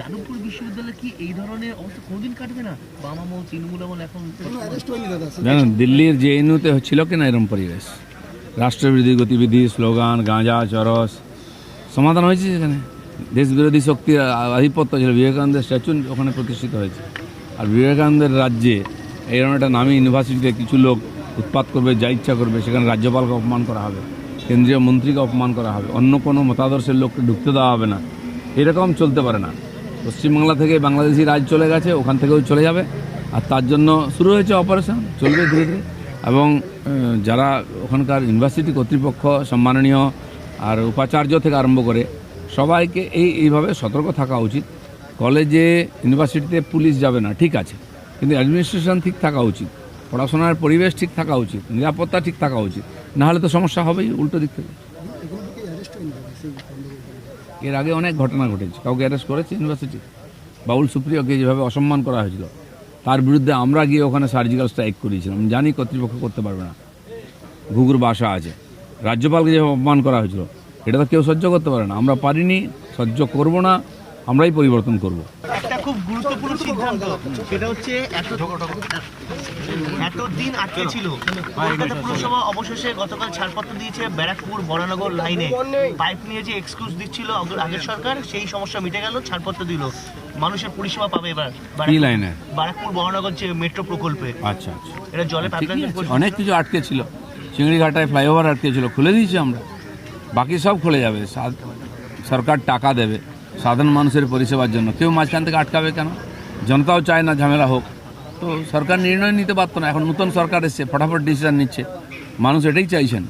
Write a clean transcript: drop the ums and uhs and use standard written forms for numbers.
যাদবপুর বিশ্ববিদ্যালয়ে কি এই ধরনের অবস্থা কোনোদিন কাটবে না? বাম আমল, তৃণমূল আমল এখন জানেন দিল্লির জেএনইউতে হচ্ছিল কিনা এরকম পরিবেশ, রাষ্ট্রবিরোধী গতিবিধি, স্লোগান, গাঁজা, চরস, সমাধান হয়েছে সেখানে। দেশবিরোধী শক্তির আধিপত্য ছিল, বিবেকানন্দের স্ট্যাচু ওখানে প্রতিষ্ঠিত হয়েছে। আর বিবেকানন্দের রাজ্যে এইরকম একটা নামী ইউনিভার্সিটিতে কিছু লোক উৎপাত করবে, যা ইচ্ছা করবে, সেখানে রাজ্যপালকে অপমান করা হবে, কেন্দ্রীয় মন্ত্রীকে অপমান করা হবে, অন্য কোনো মতাদর্শের লোককে ঢুকতে দেওয়া হবে না। এরকম চলতে পারে না। পশ্চিমবাংলা থেকে বাংলাদেশি রাজ চলে গেছে, ওখান থেকেও চলে যাবে। আর তার জন্য শুরু হয়েছে অপারেশন, চলবে ধীরে ধীরে। এবং যারা ওখানকার ইউনিভার্সিটি কর্তৃপক্ষ, সম্মাননীয় আর উপাচার্য থেকে আরম্ভ করে সবাইকে এইভাবে সতর্ক থাকা উচিত। কলেজে, ইউনিভার্সিটিতে পুলিশ যাবে না, ঠিক আছে, কিন্তু অ্যাডমিনিস্ট্রেশন ঠিক থাকা উচিত, পড়াশোনার পরিবেশ ঠিক থাকা উচিত, নিরাপত্তা ঠিক থাকা উচিত, নাহলে তো সমস্যা হবেই উল্টো দিক থেকে। এর আগে অনেক ঘটনা ঘটেছে, কাউকে অ্যারেস্ট করেছে ইউনিভার্সিটি। বাউল সুপ্রিয়কে যেভাবে অসম্মান করা হয়েছিল, তার বিরুদ্ধে আমরা গিয়ে ওখানে সার্জিক্যাল স্ট্রাইক করিয়েছিলাম। জানি কর্তৃপক্ষ করতে পারবে না, ঘুঘুর বাসা আছে। রাজ্যপালকে যেভাবে অপমান করা হয়েছিল, এটা তো কেউ সহ্য করতে পারে না। আমরা পারিনি, সহ্য করব না, আমরাই পরিবর্তন করব। একটা খুব গুরুত্বপূর্ণ সিদ্ধান্ত, সেটা হচ্ছে এতদিন আটকে ছিল। কলকাতা পুরসভা অবশেষে গতকাল ছাড়পত্র দিয়েছে ব্যারাকপুর বরানগর লাইনে পাইপ নিয়ে যে এক্সকিউজ দিচ্ছিল আগের সরকার, সেই সমস্যা মিটে গেল, ছাড়পত্র দিল। মানুষের পরিষেবা পাবে এবার ব্যারাকপুর বরানগর যে মেট্রো প্রকল্পে। আচ্ছা আচ্ছা, এটা জলে অনেক কিছু আটকে ছিল, চিংড়িঘাটায় ফ্লাইওভার আটকে ছিল, খুলে দিয়েছি আমরা। বাকি সব খুলে যাবে, সরকার টাকা দেবে সাধারণ মানুষের পরিষেবার জন্য। কেউ মাঝখান থেকে আটকাবে কেন? জনতাও চায় না ঝামেলা হোক, তো সরকার নির্ণয় নিতে পারতো না। এখন নতুন সরকার এসছে, ফটাফট ডিসিশন নিচ্ছে, মানুষ এটাই চাইছেন।